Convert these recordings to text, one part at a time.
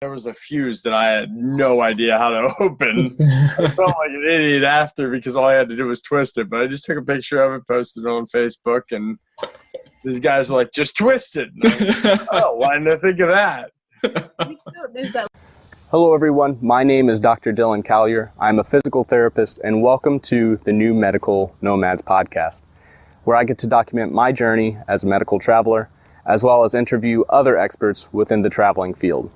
There was a fuse that I had no idea how to open. I felt like an idiot after because all I had to do was twist it. But I just took a picture of it, posted it on Facebook, and these guys are like, just twist it. And I was like, oh, why didn't I think of that? Hello everyone, my name is Dr. Dylan Kaleigh. I'm a physical therapist, and welcome to the New Medical Nomads podcast, where I get to document my journey as a medical traveler, as well as interview other experts within the traveling field.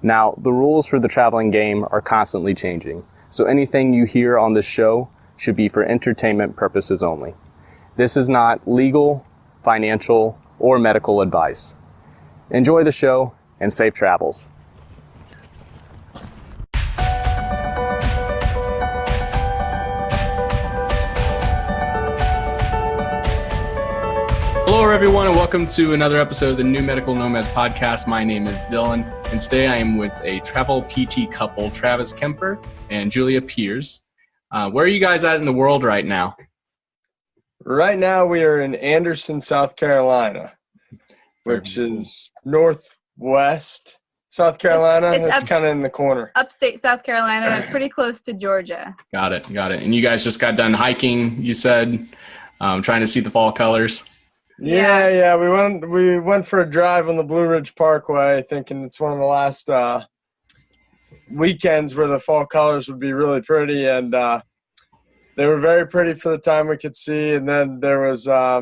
Now, the rules for the traveling game are constantly changing, so anything you hear on this show should be for entertainment purposes only. This is not legal, financial, or medical advice. Enjoy the show and safe travels. Hello everyone, and welcome to another episode of the New Medical Nomads podcast. My name is Dylan, and today I am with a travel PT couple, Travis Kemper and Julia Peairs. Where are you guys at in the world right now? Right now we are in Anderson, South Carolina, which is northwest South Carolina. It's kind of in the corner. Upstate South Carolina, pretty close to Georgia. Got it. And you guys just got done hiking, you said, trying to see the fall colors. Yeah. We went for a drive on the Blue Ridge Parkway, thinking it's one of the last weekends where the fall colors would be really pretty, and they were very pretty for the time we could see. And then there was a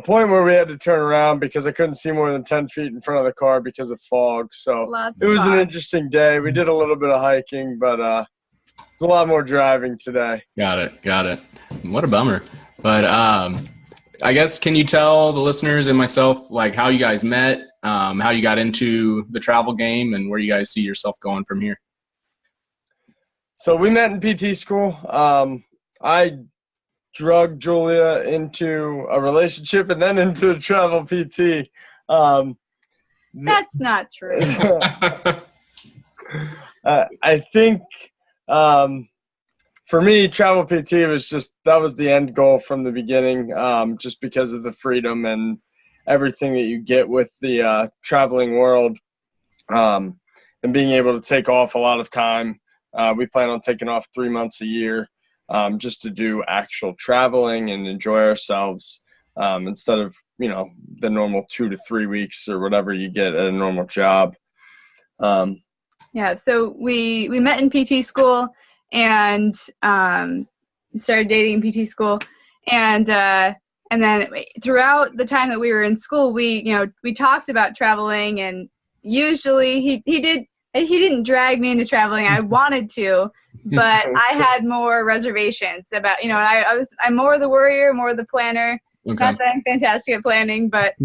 point where we had to turn around because I couldn't see more than 10 feet in front of the car because of fog. So it was an interesting day. We did a little bit of hiking, but it's a lot more driving today. Got it. What a bummer. But I guess, can you tell the listeners and myself, like, how you guys met, how you got into the travel game, and where you guys see yourself going from here? So we met in PT school. I drugged Julia into a relationship and then into a travel PT. That's not true. I think for me, travel PT that was the end goal from the beginning, just because of the freedom and everything that you get with the traveling world, and being able to take off a lot of time. We plan on taking off 3 months a year, just to do actual traveling and enjoy ourselves, instead of, the normal 2 to 3 weeks or whatever you get at a normal job. Yeah, so we met in PT school and started dating in PT school, and then throughout the time that we were in school, we talked about traveling, and usually he didn't drag me into traveling. I wanted to, but I had more reservations about, I'm more the worrier, more the planner. Okay. Not that I'm fantastic at planning, but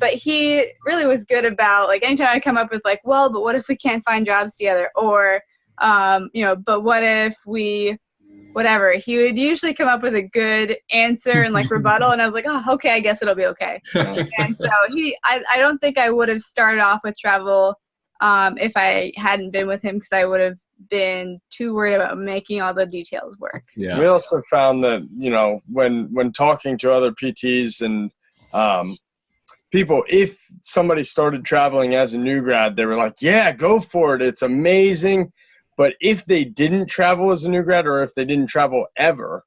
he really was good about, like, anytime I come up with, like, well, but what if we can't find jobs together, or but what if we, whatever, he would usually come up with a good answer and, like, rebuttal, and I was like, oh, okay, I guess it'll be okay. And so I don't think I would have started off with travel if I hadn't been with him, because I would have been too worried about making all the details work. Yeah. We also found that, when talking to other PTs and people, if somebody started traveling as a new grad, they were like, yeah, go for it, it's amazing. But if they didn't travel as a new grad, or if they didn't travel ever,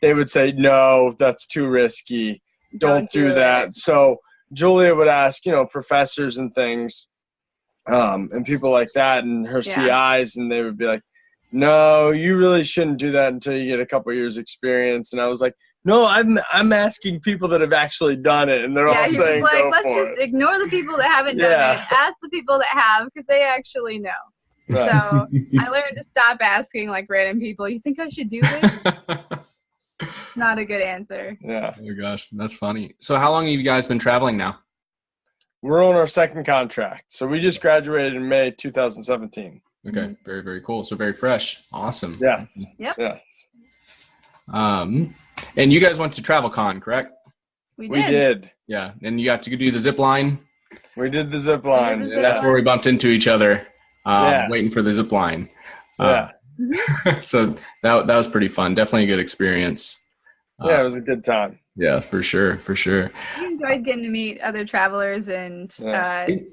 they would say, no, that's too risky, don't do that. So Julia would ask, professors and things, and people like that, and her CIs, and they would be like, no, you really shouldn't do that until you get a couple years experience. And I was like, no, I'm asking people that have actually done it, and they're all saying, like, go let's for just it. Ignore the people that haven't done it. Ask the people that have, because they actually know. Right. So I learned to stop asking, like, random people, you think I should do this? Not a good answer. Yeah. Oh my gosh, that's funny. So how long have you guys been traveling now? We're on our second contract. So we just graduated in May 2017. Okay, very, very cool. So very fresh. Awesome. Yeah. Yep. Yes. And you guys went to TravelCon, correct? We did. Yeah, and you got to do the zip line. We did the zip line. And that's where we bumped into each other, waiting for the zip line. Yeah. So that was pretty fun. Definitely a good experience. Yeah, it was a good time. Yeah, for sure. We enjoyed getting to meet other travelers, and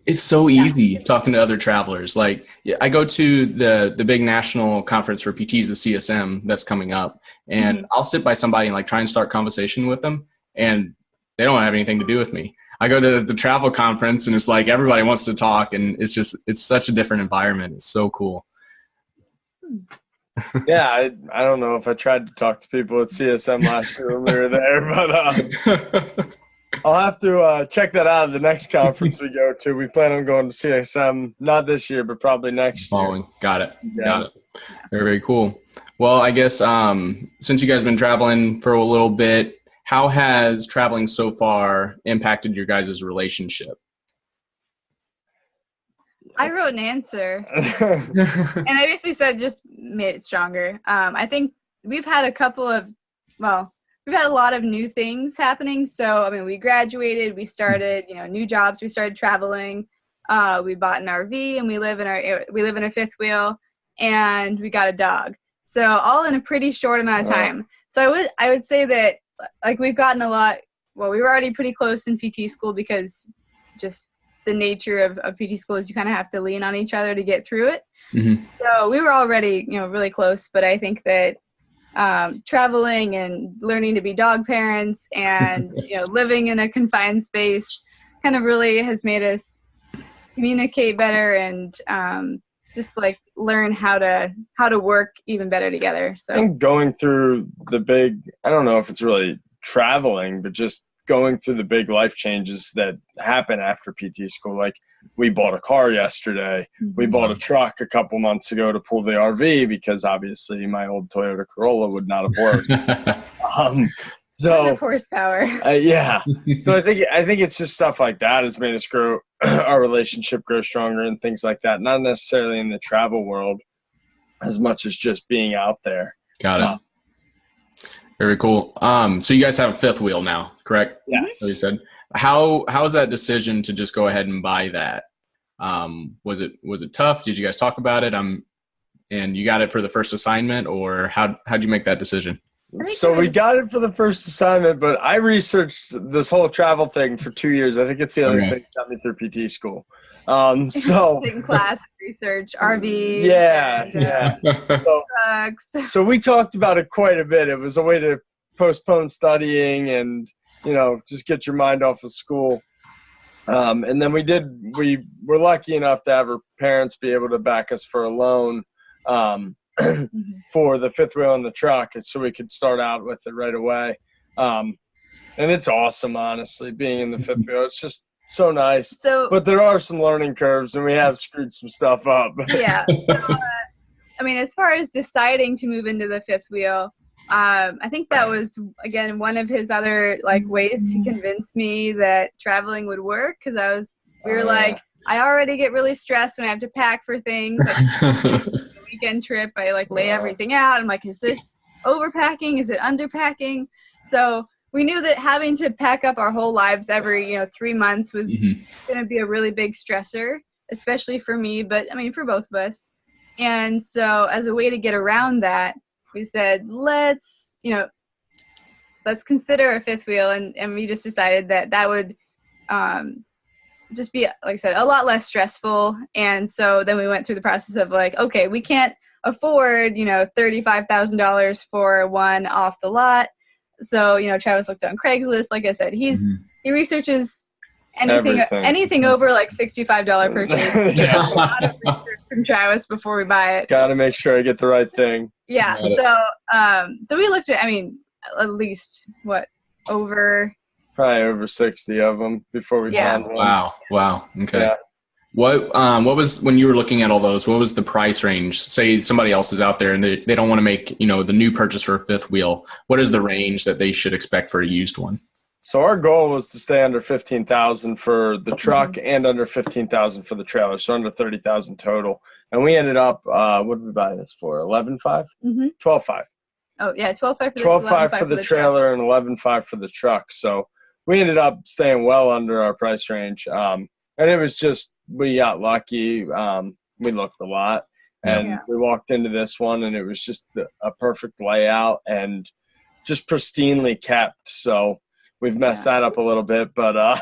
it's so easy talking to other travelers. Like, I go to the big national conference for PTs, the CSM, that's coming up, and I'll sit by somebody and like try and start conversation with them, and they don't have anything to do with me. I go to the travel conference and it's like everybody wants to talk, and it's such a different environment. It's so cool. Yeah, I don't know if I tried to talk to people at CSM last year when we were there, but I'll have to check that out at the next conference we go to. We plan on going to CSM, not this year, but probably next year. Got it. Very, very cool. Well, I guess since you guys have been traveling for a little bit, how has traveling so far impacted your guys' relationship? I wrote an answer, and I basically said just made it stronger. I think we've had we've had a lot of new things happening. So, I mean, we graduated, we started, new jobs, we started traveling, we bought an RV, and we live in a fifth wheel, and we got a dog. So all in a pretty short amount of time. So I would say that, like, we've gotten a lot. Well, we were already pretty close in PT school because just the nature of PT school is you kind of have to lean on each other to get through it. Mm-hmm. So we were already, really close, but I think that traveling and learning to be dog parents and, living in a confined space kind of really has made us communicate better and just like learn how to work even better together. So I think going through I don't know if it's really traveling, but just going through the big life changes that happen after PT school. Like, we bought a car yesterday. We bought a truck a couple months ago to pull the RV because obviously my old Toyota Corolla would not have worked. So horsepower. Yeah. So I think it's just stuff like that has made us grow, our relationship grow stronger and things like that. Not necessarily in the travel world as much as just being out there. Got it. Very cool. So you guys have a fifth wheel now, correct? Yes. So you said, how was that decision to just go ahead and buy that? Was it tough? Did you guys talk about it? And you got it for the first assignment, or how'd you make that decision? So we got it for the first assignment, but I researched this whole travel thing for 2 years. I think it's the other thing that got me through PT school. So in class research, RV. Yeah. So we talked about it quite a bit. It was a way to postpone studying and, just get your mind off of school. And then we were lucky enough to have our parents be able to back us for a loan for the fifth wheel and the truck, so we could start out with it right away. And it's awesome, honestly, being in the fifth wheel. It's just so nice. But there are some learning curves, and we have screwed some stuff up. Yeah. I mean, as far as deciding to move into the fifth wheel, I think that was, again, one of his other ways to convince me that traveling would work, because we were like, I already get really stressed when I have to pack for things. Weekend trip, I lay everything out. I'm like, is this overpacking? Is it underpacking? So we knew that having to pack up our whole lives every 3 months was going to be a really big stressor, especially for me, but I mean for both of us. And so as a way to get around that, we said, let's consider a fifth wheel, and we just decided that would just be, like I said, a lot less stressful. And so then we went through the process of okay, we can't afford, $35,000 for one off the lot. So, Travis looked on Craigslist. Like I said, he researches anything over $65 purchase. Yeah. A lot of research from Travis before we buy it. Got to make sure I get the right thing. Yeah. So we looked at, at least probably over 60 of them before we found one. Wow. Okay. Yeah. What was, when you were looking at all those, what was the price range? Say somebody else is out there and they don't want to make, the new purchase for a fifth wheel. What is the range that they should expect for a used one? So our goal was to stay under $15,000 for the truck and under $15,000 for the trailer. So under $30,000 total. And we ended up, what did we buy this for? $11,500? $12,500. Oh yeah. $12,500 $12,500 for the trailer and $11,500 for the truck. So we ended up staying well under our price range. And it was just, we got lucky. We looked a lot, and we walked into this one, and it was just a perfect layout. And just pristinely kept. So we've messed that up a little bit, but at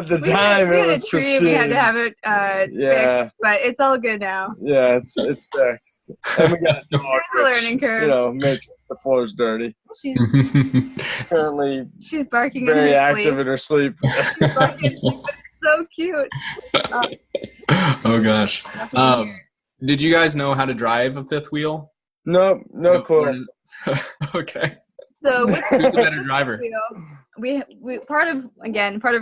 the time we it had was a tree, pristine. we had to have it fixed, but it's all good now. Yeah, it's fixed. And we got a dog, There's a learning curve. Makes the floors dirty. She's Currently barking very in her active sleep. in her sleep. She's barking. So cute. Oh gosh. Did you guys know how to drive a fifth wheel? No clue. Okay. So who's the better driver? We part of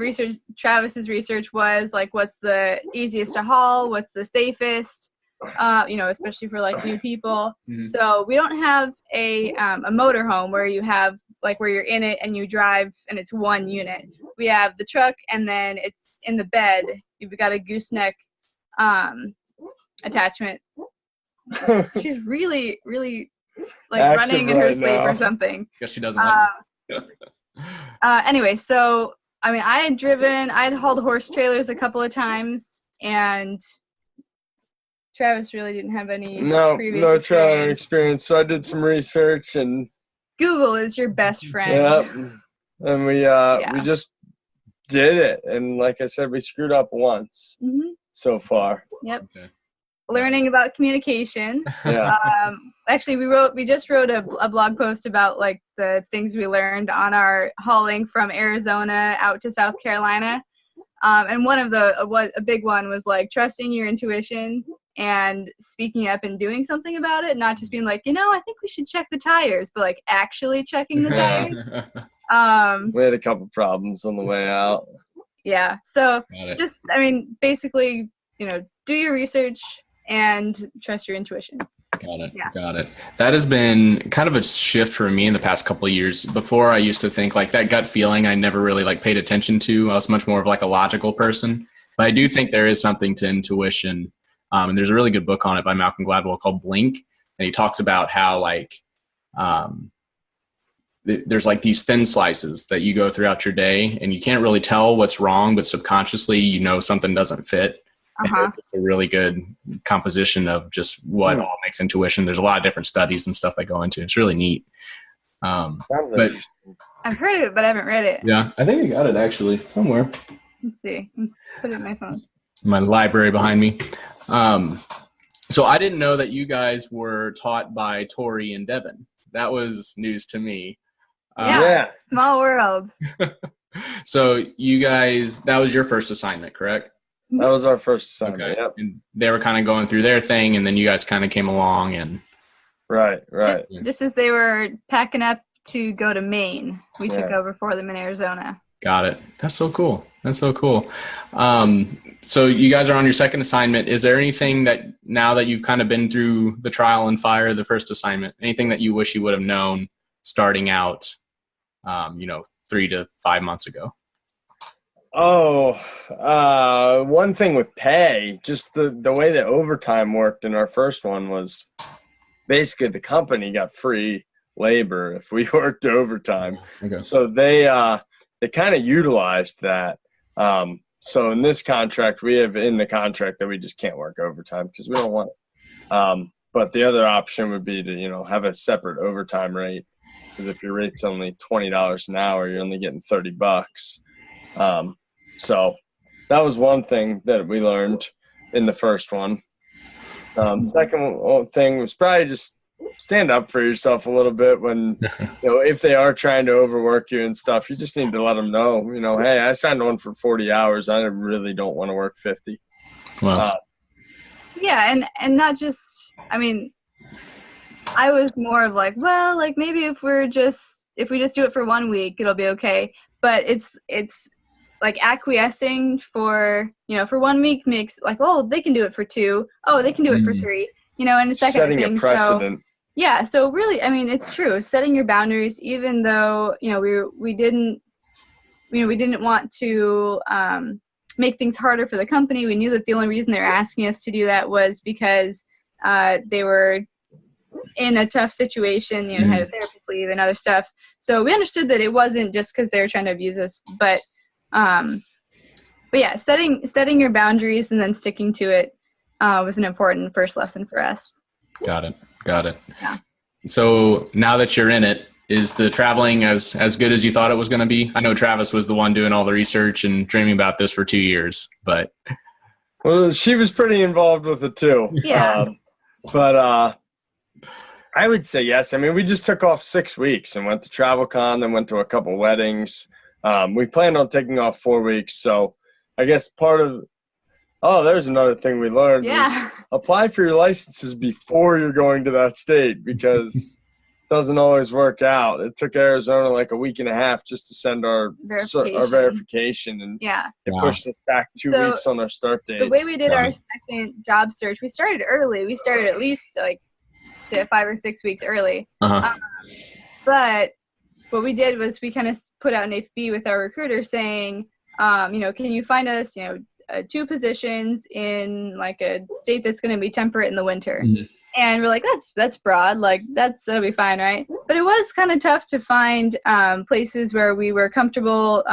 research, Travis's research was like, what's the easiest to haul? What's the safest? Especially for like new people. Mm-hmm. So we don't have a motorhome where you have like where you're in it and you drive and it's one unit. We have the truck and then it's in the bed. You've got a gooseneck attachment. She's really, really like active running in her sleep or something. Guess she doesn't like anyway, so I mean, I had hauled horse trailers a couple of times, and Travis really didn't have any previous trailer experience. So I did some research, and Google is your best friend. Yep. And we just did it, and like I said, we screwed up once so far. Yep. Okay. Learning about communication. Yeah. Actually, we just wrote a blog post about like the things we learned on our hauling from Arizona out to South Carolina. And one of a big one was like trusting your intuition and speaking up and doing something about it, not just being like, I think we should check the tires, but like actually checking the tires. We had a couple problems on the way out. Yeah. So just, I mean, basically, do your research and trust your intuition. Got it. Yeah. Got it. That has been kind of a shift for me in the past couple of years. Before, I used to think like that gut feeling I never really like paid attention to. I was much more of like a logical person. But I do think there is something to intuition. And there's a really good book on it by Malcolm Gladwell called Blink. And he talks about how like there's like these thin slices that you go throughout your day and you can't really tell what's wrong, but subconsciously something doesn't fit. It's a really good composition of just what all makes intuition. There's a lot of different studies and stuff that go into it. It's really neat. But I've heard it, but I haven't read it. Yeah, I think I got it actually somewhere. Let's see. Put it in my phone. My library behind me. So I didn't know that you guys were taught by Tori and Devin. That was news to me. Yeah. Small world. So you guys, that was your first assignment, correct? That was our first assignment. Okay. Yep. And they were kind of going through their thing, and then you guys kind of came along and. Right. Just as they were packing up to go to Maine, we took over for them in Arizona. Got it. That's so cool. So you guys are on your second assignment. Is there anything that now that you've kind of been through the trial and fire of the first assignment, anything that you wish you would have known starting out, 3 to 5 months ago? One thing with pay, just the way that overtime worked in our first one was basically the company got free labor if we worked overtime. Okay. So they kind of utilized that. So in this contract, we have in the contract that we just can't work overtime because we don't want it. But the other option would be to, have a separate overtime rate, because if your rate's only $20 an hour, you're only getting $30. So that was one thing that we learned in the first one. Second thing was probably just stand up for yourself a little bit when, if they are trying to overwork you and stuff, you just need to let them know, hey, I signed on for 40 hours. I really don't want to work 50. Wow. Yeah. And not just, I was more of like, well, like maybe if we just do it for 1 week, it'll be okay. But it's like acquiescing for 1 week makes like, oh, they can do it for 2. Oh, they can do it for 3, and it's that kind of thing. Setting a precedent. So, so really, it's true. Setting your boundaries, even though, we didn't want to make things harder for the company. We knew that the only reason they were asking us to do that was because they were in a tough situation, had a therapist leave and other stuff. So we understood that it wasn't just because they were trying to abuse us, but yeah, setting your boundaries and then sticking to it was an important first lesson for us. Got it. Yeah. So now that you're in it, Is the traveling as good as you thought it was going to be? I know Travis was the one doing all the research and dreaming about this for 2 years, but. Well, she was pretty involved with it too. Yeah. But I would say yes. I mean, we just took off 6 weeks and went to TravelCon, then went to a couple weddings. We planned on taking off 4 weeks. So I guess there's another thing we learned. Yeah. Is apply for your licenses before you're going to that state, because it doesn't always work out. It took Arizona like a week and a half just to send our verification, and it pushed us back 2 weeks on our start date. The way we did our second job search, we started early. We started at least like 5 or 6 weeks early. But what we did was we kind of put out an FB with our recruiter saying, can you find us, 2 positions in like a state that's going to be temperate in the winter. And we're like, that's broad, like that'll be fine, right? But it was kind of tough to find places where we were comfortable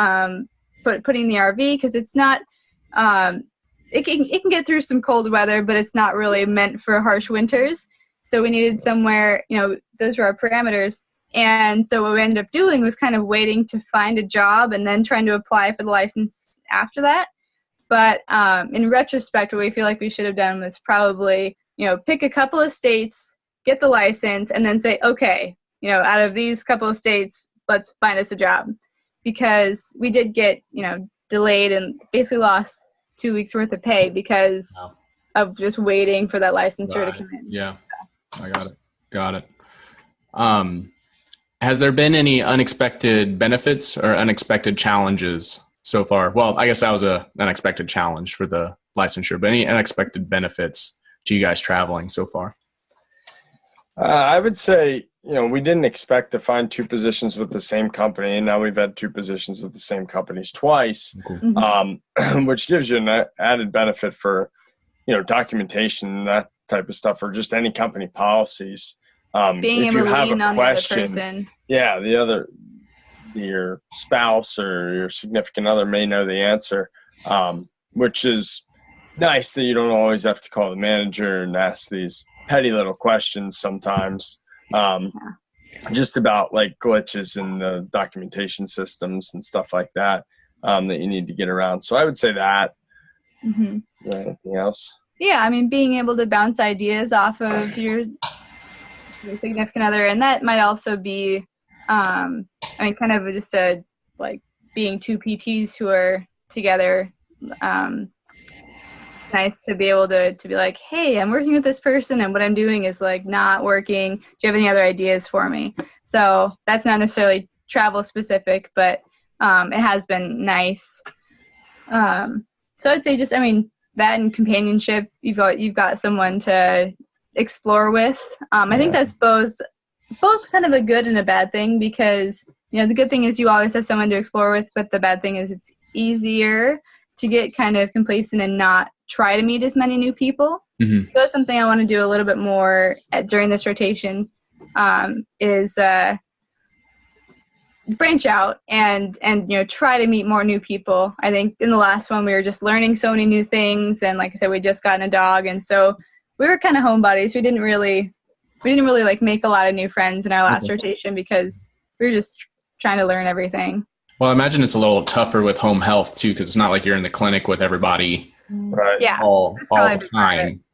putting the RV, because it's not it can get through some cold weather, but it's not really meant for harsh winters. So we needed somewhere, those were our parameters. And so what we ended up doing was kind of waiting to find a job and then trying to apply for the license after that. But in retrospect, what we feel like we should have done was probably, pick a couple of states, get the license, and then say, okay, out of these couple of states, let's find us a job. Because we did get, delayed and basically lost 2 weeks worth of pay because of just waiting for that licensure to come in. Yeah, I got it. Has there been any unexpected benefits or unexpected challenges so far? Well, I guess that was an unexpected challenge for the licensure, but any unexpected benefits to you guys traveling so far? I would say, we didn't expect to find 2 positions with the same company, and now we've had 2 positions with the same companies twice, which gives you an added benefit for, documentation, that type of stuff, or just any company policies. Being if able you to have lean a on question, the other person. Yeah, your spouse or your significant other may know the answer, which is nice that you don't always have to call the manager and ask these petty little questions sometimes, just about like glitches in the documentation systems and stuff like that, that you need to get around. So I would say that. Anything else? Yeah, I mean, being able to bounce ideas off of your significant other, and that might also be, kind of just being 2 PTs who are together. Nice to be able to be like, hey, I'm working with this person and what I'm doing is like not working. Do you have any other ideas for me? So that's not necessarily travel specific, but it has been nice. So I'd say just, that and companionship, you've got someone to explore with. I think that's both kind of a good and a bad thing, because, the good thing is you always have someone to explore with, but the bad thing is it's easier to get kind of complacent and not try to meet as many new people. So that's something I want to do a little bit more during this rotation, is branch out and try to meet more new people. I think in the last one we were just learning so many new things, and like I said, we just gotten a dog, and so we were kind of homebodies. We didn't really like make a lot of new friends in our last rotation because we were just trying to learn everything. Well, I imagine it's a little tougher with home health too, because it's not like you're in the clinic with everybody all the time.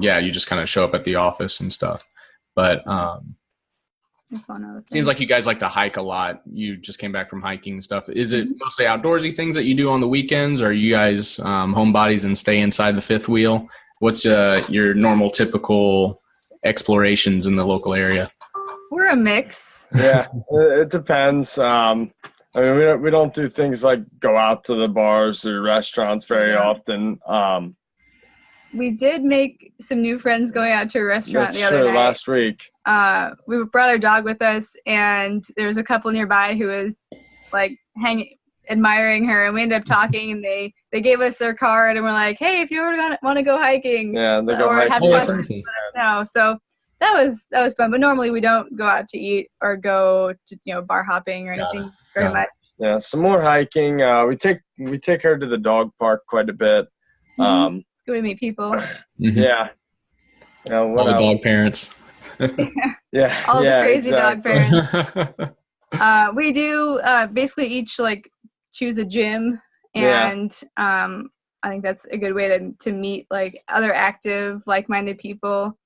You just kind of show up at the office and stuff. But seems like you guys like to hike a lot. You just came back from hiking and stuff. Is it mostly outdoorsy things that you do on the weekends, or are you guys homebodies and stay inside the fifth wheel? What's your normal, typical explorations in the local area? We're a mix. Yeah, it depends. We don't do things like go out to the bars or restaurants very often. We did make some new friends going out to a restaurant the other night. Last week. We brought our dog with us, and there was a couple nearby who was like admiring her, and we ended up talking, and they gave us their card, and we're like, hey, if you ever want to go hiking, they go hiking. No, so that was fun. But normally we don't go out to eat or go to bar hopping or anything very much. Yeah, some more hiking. We take her to the dog park quite a bit. It's good to meet people. Yeah. All the dog parents. Yeah. All yeah, the crazy dog exactly. parents. We do basically each like choose a gym, and I think that's a good way to meet like other active, like-minded people.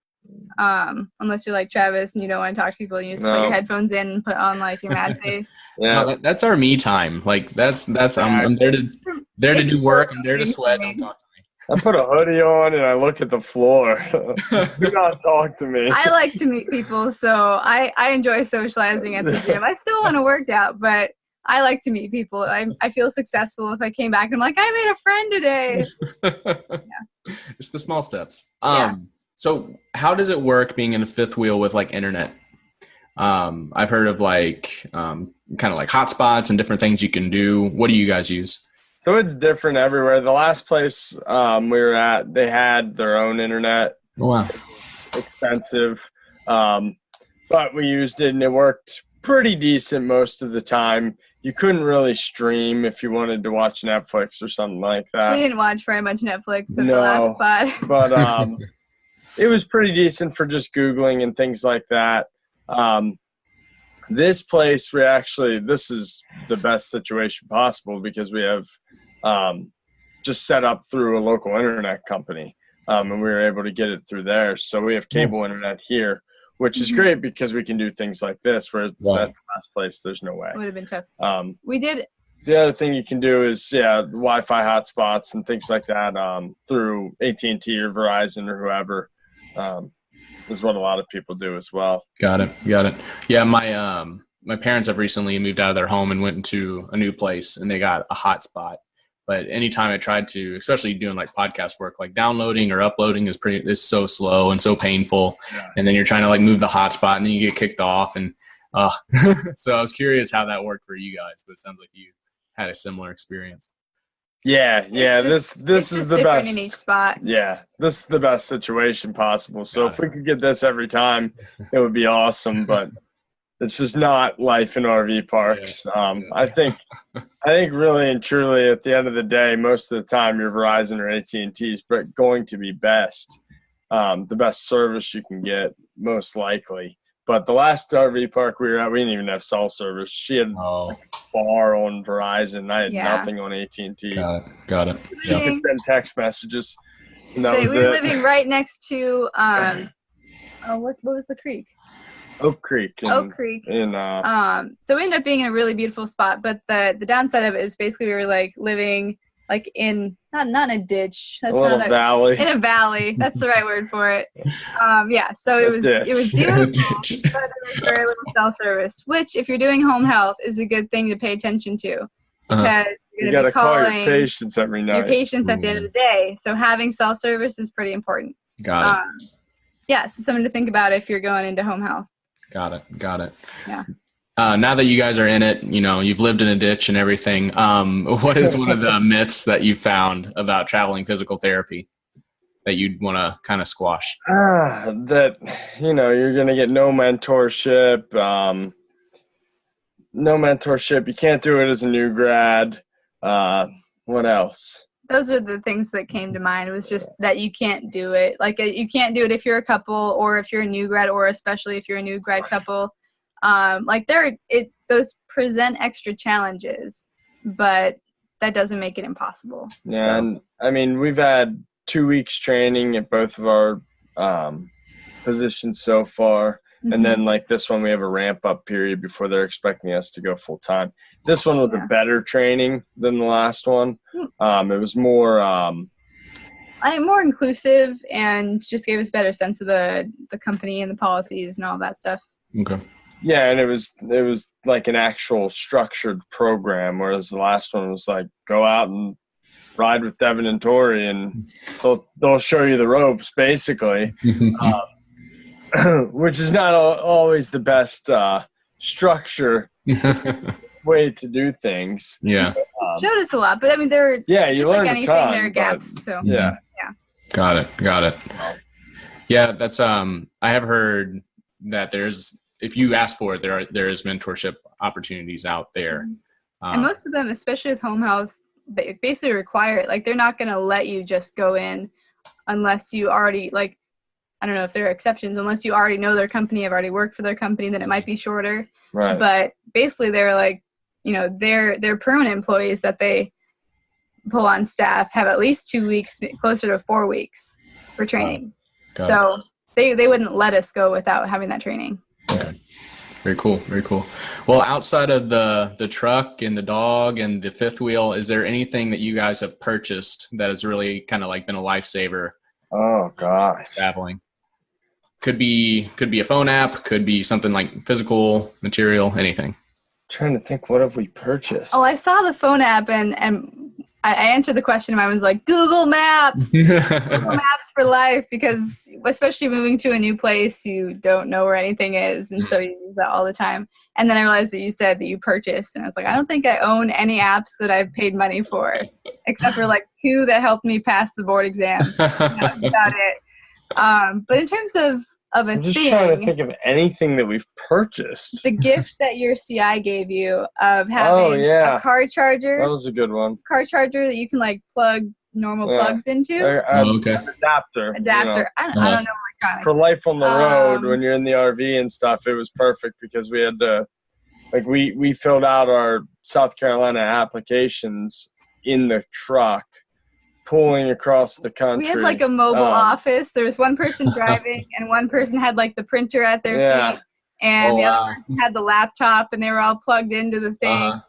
Unless you're like Travis and you don't want to talk to people, and you just put your headphones in and put on like your mad face. Yeah, no, that's our me time. Like that's I'm there to do work. I'm there to sweat. Don't talk to me. I put a hoodie on and I look at the floor. Do not talk to me. I like to meet people, so I enjoy socializing at the gym. I still want to work out, but I like to meet people. I feel successful if I came back and I'm like, I made a friend today. Yeah. It's the small steps. So how does it work being in a fifth wheel with like internet? I've heard of like kind of like hotspots and different things you can do. What do you guys use? So it's different everywhere. The last place we were at, they had their own internet. Oh, wow. Expensive. But we used it and it worked pretty decent most of the time. You couldn't really stream if you wanted to watch Netflix or something like that. We didn't watch very much Netflix at the last spot. But it was pretty decent for just Googling and things like that. This place, this is the best situation possible because we have just set up through a local internet company, and we were able to get it through there. So we have cable internet here, which is great because we can do things like this, whereas at the last place, there's no way. It would have been tough. We did. The other thing you can do is, Wi-Fi hotspots and things like that through AT&T or Verizon or whoever. Is what a lot of people do as well. Got it. Yeah, my parents have recently moved out of their home and went into a new place, and they got a hotspot. But anytime I tried to, especially doing like podcast work, like downloading or uploading is so slow and so painful. Yeah. And then you're trying to like move the hotspot, and then you get kicked off. And so I was curious how that worked for you guys, but it sounds like you had a similar experience. Yeah. This is the best in each spot. Yeah, this is the best situation possible. So if we could get this every time, it would be awesome. But it's just not life in RV parks. I think really and truly at the end of the day, most of the time your Verizon or AT&T is going to be best, the best service you can get, most likely. But the last RV park we were at, we didn't even have cell service. She had like a bar on Verizon. I had nothing on AT&T. Got it. She could send text messages. So we were living right next to what was the creek? Oak Creek. So we ended up being in a really beautiful spot, but the downside of it is basically we were like living like in not in a ditch. That's not a valley. In a valley. That's the right word for it. So it was beautiful, but there was very little cell service, which if you're doing home health is a good thing to pay attention to because you're going to be calling your patients every night. Your patients at the end of the day. So having cell service is pretty important. Got it. So something to think about if you're going into home health. Got it. Yeah. Now that you guys are in it, you've lived in a ditch and everything. What is one of the myths that you found about traveling physical therapy that you'd want to kind of squash? That, you're going to get no mentorship. You can't do it as a new grad. What else? Those are the things that came to mind. It was just that you can't do it. Like you can't do it if you're a couple or if you're a new grad or especially if you're a new grad couple. Those present extra challenges, but that doesn't make it impossible. Yeah, so. And I mean, we've had 2 weeks training at both of our positions so far. Mm-hmm. And then like this one, we have a ramp up period before they're expecting us to go full time. This one was a better training than the last one. It was more more inclusive and just gave us a better sense of the company and the policies and all that stuff. Okay. Yeah, and it was like an actual structured program, whereas the last one was like go out and ride with Devin and Tori, and they'll show you the ropes, basically. Which is not always the best structure way to do things. Yeah. It showed us a lot, but I mean, there. You learn like anything, there are gaps. So yeah. Got it. Yeah, that's I have heard that if you ask for it, there is mentorship opportunities out there. And most of them, especially with home health, basically require it. Like they're not going to let you just go in unless you already like. I don't know if there are exceptions, unless you already know their company, have already worked for their company, then it might be shorter. Right. But basically they're like, they're permanent employees that they pull on staff have at least 2 weeks, closer to 4 weeks for training. So they wouldn't let us go without having that training. Okay. Very cool. Very cool. Well, outside of the truck and the dog and the fifth wheel, is there anything that you guys have purchased that has really kind of like been a lifesaver? Oh gosh. Traveling. Could be a phone app, could be something like physical material, anything. Trying to think, what have we purchased? Oh, I saw the phone app and I answered the question. I was like, Google Maps. Google Maps for life, because especially moving to a new place, you don't know where anything is, and so you use that all the time. And then I realized that you said that you purchased, and I was like, I don't think I own any apps that I've paid money for, except for like 2 that helped me pass the board exam. That's about it. But in terms of I'm just trying to think of anything that we've purchased. The gift that your CI gave you of having a car charger. That was a good one. Car charger that you can like plug normal plugs into. Okay. Adapter. I don't know electronics. For life on the road, when you're in the RV and stuff, it was perfect because we had to, like, we filled out our South Carolina applications in the truck, pulling across the country. We had like a mobile office. There was one person driving and one person had like the printer at their feet, and the other person had the laptop, and they were all plugged into the thing.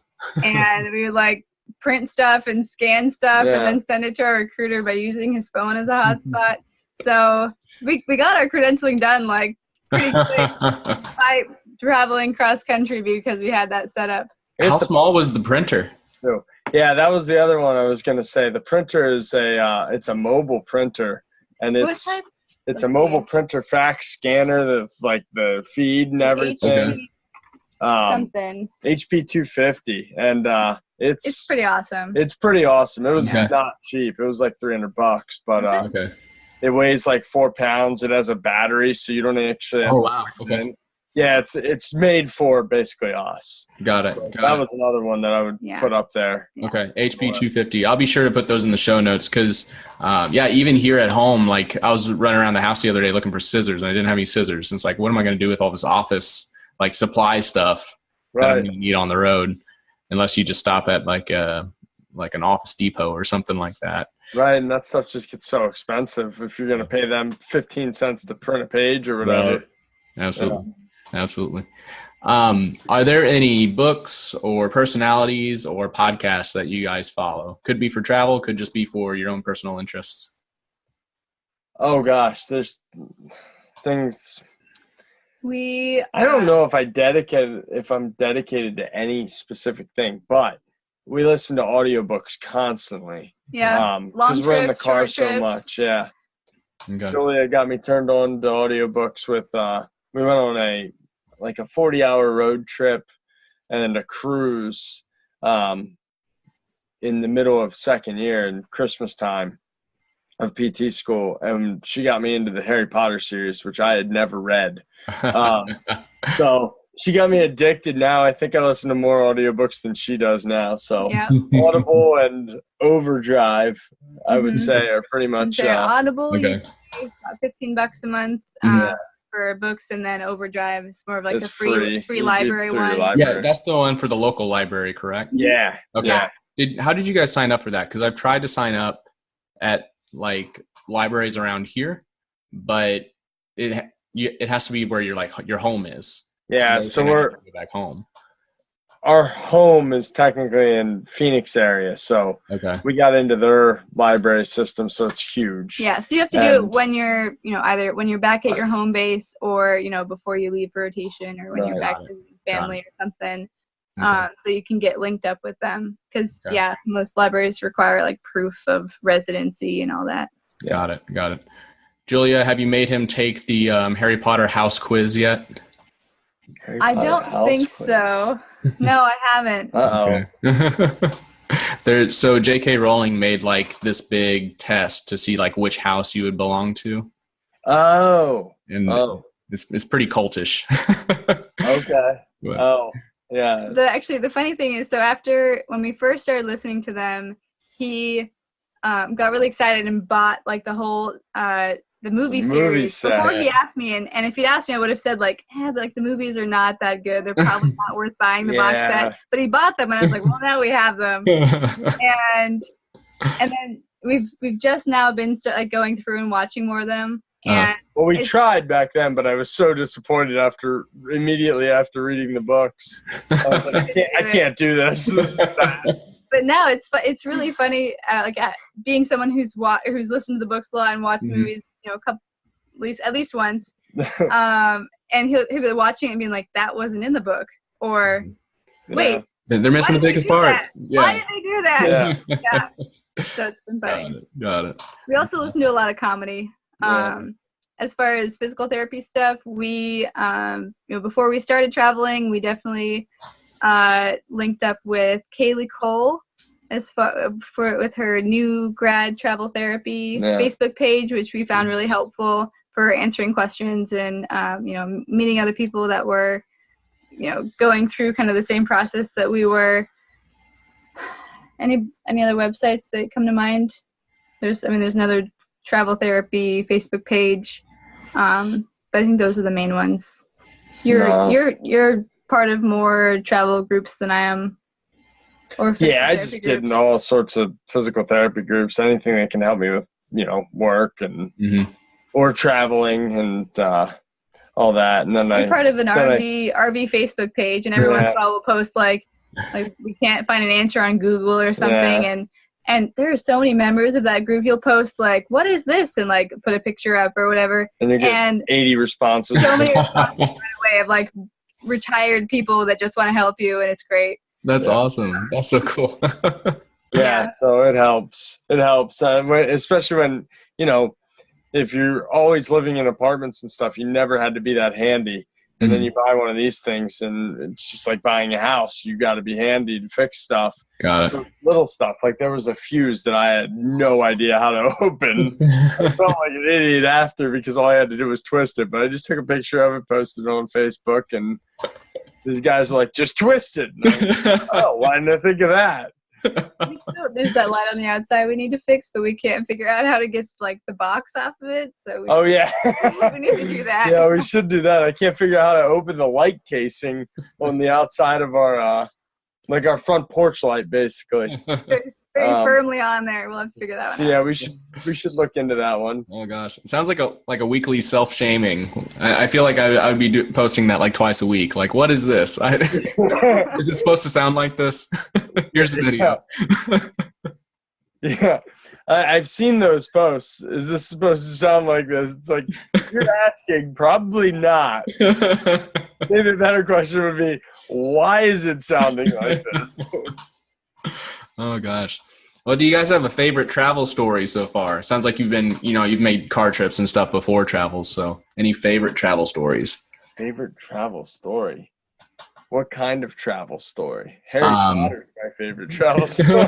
And we would like print stuff and scan stuff and then send it to our recruiter by using his phone as a hotspot. So we got our credentialing done like pretty quick by traveling cross country because we had that set up. How small was the printer? So, yeah, that was the other one I was going to say. The printer is it's a mobile printer, and it's a mobile printer fax scanner, the feed and everything. Something. HP 250, and it's pretty awesome. It's pretty awesome. It was not cheap. It was like $300, but it weighs like 4 pounds. It has a battery, so you don't actually have to plug it in. Yeah, it's made for basically us. Got it. That was another one that I would put up there. Okay, HP 250. I'll be sure to put those in the show notes because, even here at home, like I was running around the house the other day looking for scissors, and I didn't have any scissors. And it's like, what am I going to do with all this office like supply stuff that I'm going to need on the road? Unless you just stop at like an Office Depot or something like that. Right, and that stuff just gets so expensive if you're going to pay them 15 cents to print a page or whatever. Right. Absolutely. Absolutely. Are there any books or personalities or podcasts that you guys follow? Could be for travel, could just be for your own personal interests. Oh gosh, there's things. I don't know if I'm dedicated to any specific thing, but we listen to audiobooks constantly. Yeah. Because we're in the car so much. Yeah. Okay. Julia got me turned on to audiobooks with we went on a 40-hour road trip and then a cruise in the middle of second year in Christmas time of PT school, and she got me into the Harry Potter series, which I had never read. So she got me addicted. Now I think I listen to more audiobooks than she does now. So Audible and Overdrive, I would say, are pretty much Audible. You pay about $15 a month. For books, and then Overdrive is more of like the free library one. Yeah, that's the one for the local library, correct? Yeah. Okay. Yeah. How did you guys sign up for that? Because I've tried to sign up at like libraries around here, but it has to be where your home is. Yeah, so we're go back home. Our home is technically in Phoenix area, so we got into their library system, so it's huge. Yeah, so you have to do it when you're, either when you're back at your home base or, before you leave for rotation or when you're back with family or something. So you can get linked up with them because, most libraries require like proof of residency and all that. Got it. Julia, have you made him take the Harry Potter house quiz yet? I don't think so. No, I haven't. So J.K. Rowling made like this big test to see like which house you would belong to. It's pretty cultish. Okay. Yeah. The funny thing is, so after when we first started listening to them, he got really excited and bought like the whole the movie series before he asked me, and if he'd asked me, I would have said like the movies are not that good. They're probably not worth buying the box set. But he bought them, and I was like, well, now we have them. and then we've just now been going through and watching more of them. And well, we tried back then, but I was so disappointed immediately after reading the books. I was like, I can't do this. This is bad. But now it's really funny, being someone who's listened to the books a lot and watched movies, at least once. And he'll be watching it and being like, that wasn't in the book, or wait, they're missing the biggest part. Yeah. Why did they do that? Yeah. So it's been funny. Got it. We also listen to a lot of comedy. As far as physical therapy stuff, we before we started traveling, we definitely linked up with Kaleigh with her new Grad travel therapy Facebook page, which we found really helpful for answering questions and meeting other people that were going through kind of the same process that we were. Any other websites that come to mind? There's another travel therapy Facebook page, but I think those are the main ones. You're part of more travel groups than I am. Or I just get in all sorts of physical therapy groups, anything that can help me with work and or traveling and all that. And then I'm part of an RV Facebook page, and every once in a while we'll post like we can't find an answer on Google or something, and there are so many members of that group. You'll post like, what is this? And like put a picture up or whatever. And you get 80 responses. So many responses right away of like retired people that just want to help you, and it's great. That's awesome. That's so cool. So it helps. It helps. Especially when, if you're always living in apartments and stuff, you never had to be that handy. And then you buy one of these things, and it's just like buying a house. You got to be handy to fix stuff. Got it. So little stuff. Like there was a fuse that I had no idea how to open. I felt like an idiot after because all I had to do was twist it. But I just took a picture of it, posted it on Facebook, and these guys are like, just twist it. Like, oh, why didn't I think of that? There's that light on the outside we need to fix, but we can't figure out how to get like the box off of it. So we need to do that. Yeah, we should do that. I can't figure out how to open the light casing on the outside of our our front porch light, basically. Very firmly on there. We'll have to figure that one out. Yeah, we should look into that one. Oh gosh, it sounds like a weekly self-shaming. I feel like I would be posting that like twice a week. Like, what is this? Is it supposed to sound like this? Here's the video. Yeah, I've seen those posts. Is this supposed to sound like this? It's like, you're asking, probably not. Maybe a better question would be, why is it sounding like this? Oh gosh. Well, do you guys have a favorite travel story so far? Sounds like you've been, you've made car trips and stuff before travels. So any favorite travel stories? Favorite travel story? What kind of travel story? Harry Potter's my favorite travel story.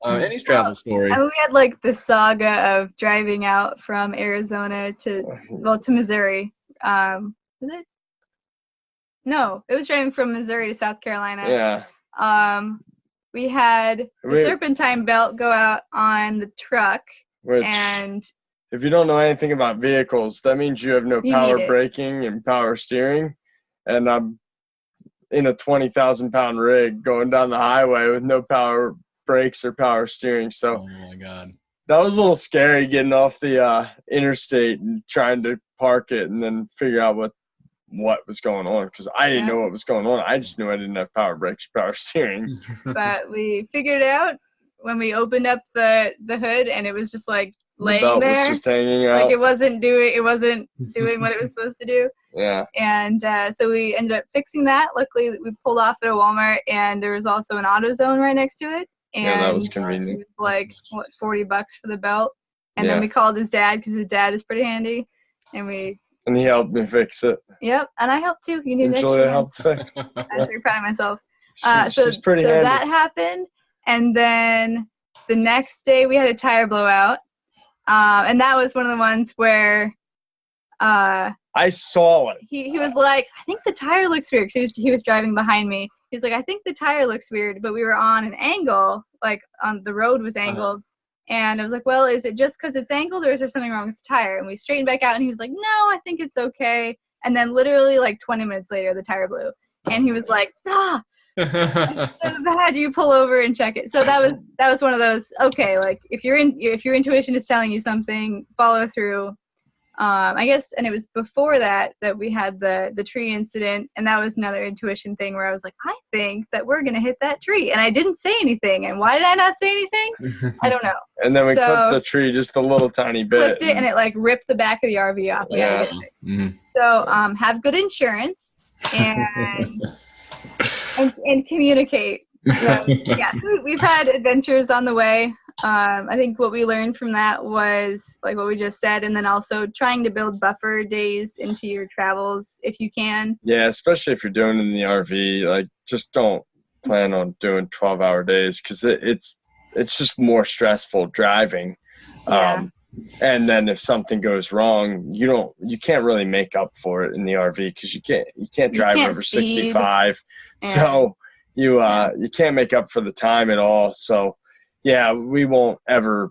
Any travel story. We had like the saga of driving out from Arizona to Missouri. Was it? No, it was driving from Missouri to South Carolina. Yeah. We had the serpentine belt go out on the truck, and if you don't know anything about vehicles, that means you have no power braking and power steering. And I'm in a 20,000-pound rig going down the highway with no power brakes or power steering. So, oh my God, that was a little scary getting off the interstate and trying to park it and then figure out what was going on, because I didn't know what was going on. I just knew I didn't have power brakes, power steering. But we figured it out when we opened up the hood, and it was just like laying the belt there, was just hanging out. like it wasn't doing what it was supposed to do. Yeah. And so we ended up fixing that. Luckily, we pulled off at a Walmart, and there was also an AutoZone right next to it. And that was convenient. It was like $40 for the belt, and then we called his dad because his dad is pretty handy, and he helped me fix it. Yep, and I helped too. You need Julia helped fix. I'm very proud of myself. She's pretty handy. So that happened, and then the next day we had a tire blowout, and that was one of the ones where I saw it. He was like, I think the tire looks weird, because he was driving behind me. He was like, I think the tire looks weird, but we were on an angle, like on the road was angled. And I was like, well, is it just because it's angled or is there something wrong with the tire? And we straightened back out and he was like, no, I think it's okay. And then literally like 20 minutes later, the tire blew. And he was like, it's so bad, you pull over and check it. So that was one of those, okay, like if your intuition is telling you something, follow through. I guess, and it was before that we had the tree incident, and that was another intuition thing where I was like, I think that we're gonna hit that tree, and I didn't say anything. And why did I not say anything? I don't know. And then we clipped the tree just a little tiny bit. Clipped it, and it like ripped the back of the RV off. We had to get it fixed. Mm-hmm. So have good insurance and and communicate. So, yeah, we've had adventures on the way. I think what we learned from that was like what we just said, and then also trying to build buffer days into your travels if you can. Yeah, especially if you're doing it in the RV, like just don't plan on doing 12-hour days because it's just more stressful driving. Yeah. And then if something goes wrong, you can't really make up for it in the RV because you can't drive over 65. Yeah. So you can't make up for the time at all. So yeah, we won't ever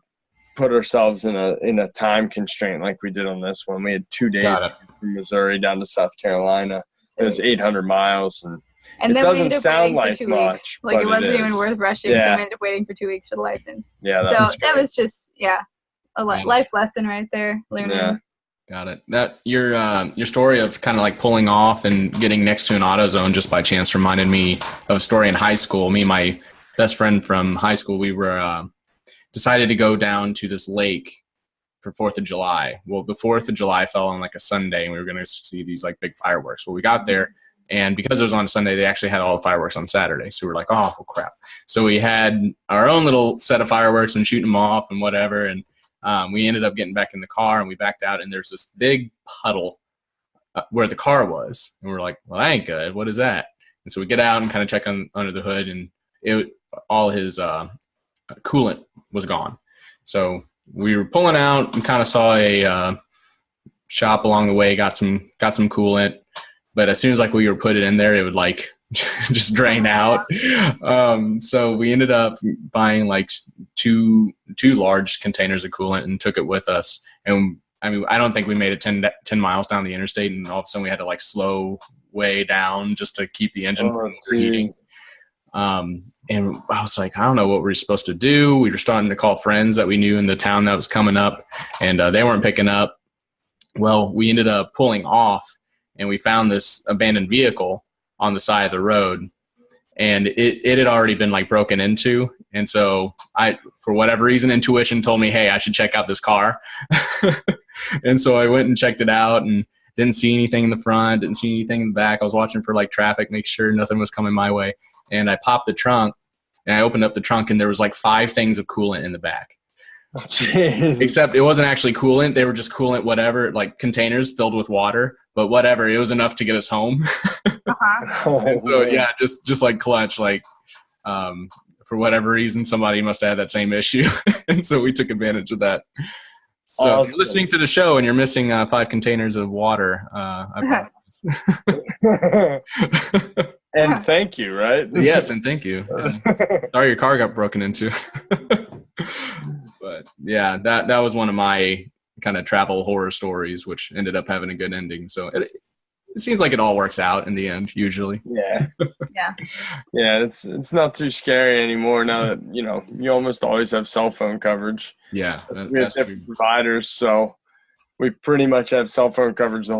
put ourselves in a time constraint like we did on this one. We had 2 days from Missouri down to South Carolina. It was 800 miles, and it doesn't sound like much. Like it wasn't even worth rushing. Yeah. So I ended up waiting for 2 weeks for the license. Yeah, that was just a life lesson right there. Learning. Yeah. Got it. That your story of kind of like pulling off and getting next to an AutoZone just by chance reminded me of a story in high school. Me and my best friend from high school, we were decided to go down to this lake for 4th of July. Well, the 4th of July fell on like a Sunday, and we were going to see these like big fireworks. Well, we got there, and because it was on a Sunday, they actually had all the fireworks on Saturday. So we were like, oh, crap. So we had our own little set of fireworks and shooting them off and whatever, and we ended up getting back in the car, and we backed out, and there's this big puddle where the car was. And we're like, well, that ain't good. What is that? And so we get out and kind of check under the hood, and all his coolant was gone. So we were pulling out and kind of saw a shop along the way, got some coolant, but as soon as like we were put it in there, it would like just drain out. So we ended up buying like two large containers of coolant and took it with us. And I mean, I don't think we made it 10 miles down the interstate, and all of a sudden we had to like slow way down just to keep the engine from overheating. And I was like, I don't know what we're supposed to do. We were starting to call friends that we knew in the town that was coming up, and they weren't picking up. Well, we ended up pulling off, and we found this abandoned vehicle on the side of the road, and it had already been like broken into. And so for whatever reason, intuition told me, hey, I should check out this car. And so I went and checked it out, and didn't see anything in the front, didn't see anything in the back. I was watching for like traffic, make sure nothing was coming my way. And I popped the trunk, and I opened up the trunk, and there was like 5 things of coolant in the back. Jeez. Except it wasn't actually coolant. They were just coolant, whatever, like containers filled with water, but whatever. It was enough to get us home. And so, yeah, just like clutch, like for whatever reason, somebody must have had that same issue. And so we took advantage of that. So if you're listening to the show and you're missing 5 containers of water, I promise. And thank you, right? Yes, and thank you. Yeah. Sorry your car got broken into. But yeah, that was one of my kind of travel horror stories, which ended up having a good ending. So it seems like it all works out in the end, usually. Yeah. Yeah. Yeah, it's not too scary anymore now that, you almost always have cell phone coverage. Yeah, we have different providers, so we pretty much have cell phone coverage in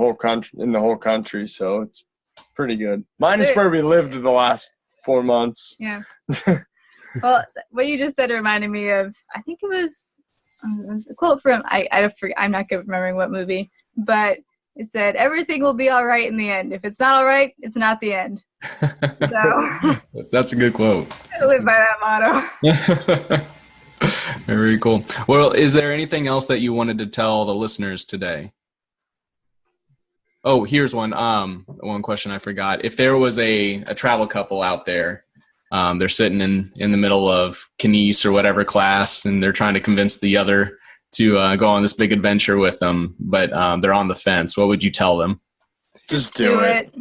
the whole country, so it's pretty good. Minus where we lived the last 4 months. Yeah. Well, what you just said reminded me of, I think it was a quote from, I'm not good at remembering what movie, but it said, everything will be all right in the end. If it's not all right, it's not the end. So that's a good quote. I live by that motto. Very cool. Well, is there anything else that you wanted to tell the listeners today? Oh, here's one. One question I forgot. If there was a travel couple out there, they're sitting in the middle of Kines or whatever class, and they're trying to convince the other to go on this big adventure with them, but they're on the fence. What would you tell them? Just do it.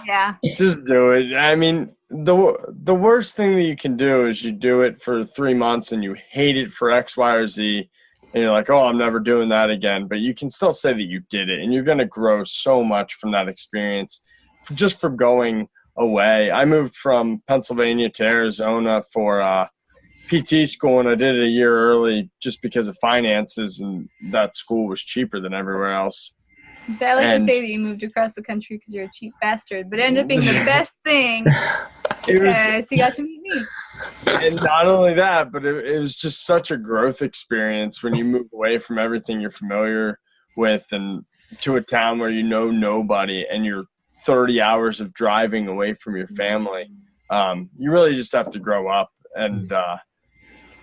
Yeah. Just do it. I mean, the worst thing that you can do is you do it for 3 months and you hate it for X, Y, or Z, and you're like, oh, I'm never doing that again. But you can still say that you did it, and you're going to grow so much from that experience just from going away. I moved from Pennsylvania to Arizona for PT school, and I did it a year early just because of finances, and that school was cheaper than everywhere else. I like to say that you moved across the country because you're a cheap bastard, but it ended up being the best thing because you got to meet me. And not only that, but it was just such a growth experience when you move away from everything you're familiar with and to a town where you know nobody and you're 30 hours of driving away from your family. You really just have to grow up, and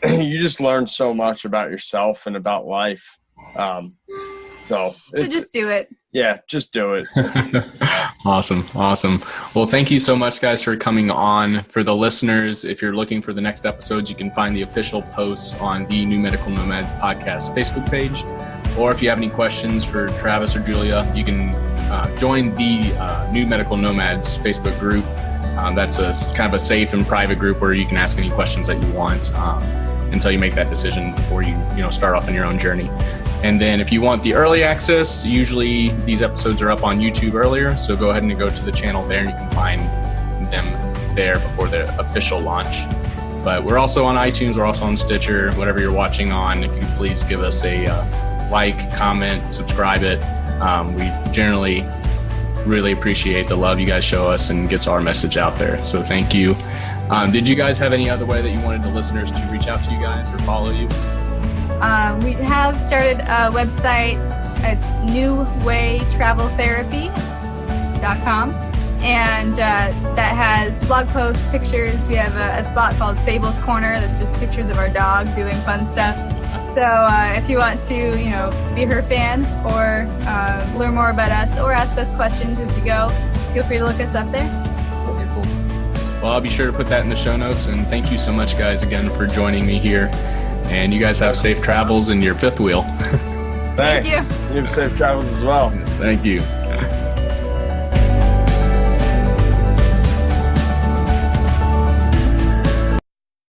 you just learn so much about yourself and about life. So just do it. Yeah, just do it. Awesome. Well, thank you so much, guys, for coming on. For the listeners, if you're looking for the next episodes, you can find the official posts on the New Medical Nomads podcast Facebook page. Or if you have any questions for Travis or Julia, you can join the New Medical Nomads Facebook group. That's a kind of a safe and private group where you can ask any questions that you want until you make that decision before you start off on your own journey. And then if you want the early access, usually these episodes are up on YouTube earlier. So go ahead and go to the channel there and you can find them there before the official launch. But we're also on iTunes. We're also on Stitcher, whatever you're watching on. If you could please give us a like, comment, subscribe it. We generally really appreciate the love you guys show us and gets our message out there. So thank you. Did you guys have any other way that you wanted the listeners to reach out to you guys or follow you? We have started a website. It's newwaytraveltherapy.com, and that has blog posts, pictures. We have a spot called Sable's Corner that's just pictures of our dog doing fun stuff. So if you want to, be her fan or learn more about us or ask us questions as you go, feel free to look us up there. Okay, cool. Well, I'll be sure to put that in the show notes. And thank you so much, guys, again for joining me here. And you guys have safe travels in your fifth wheel. Thanks. Thank you. You have safe travels as well. Thank you.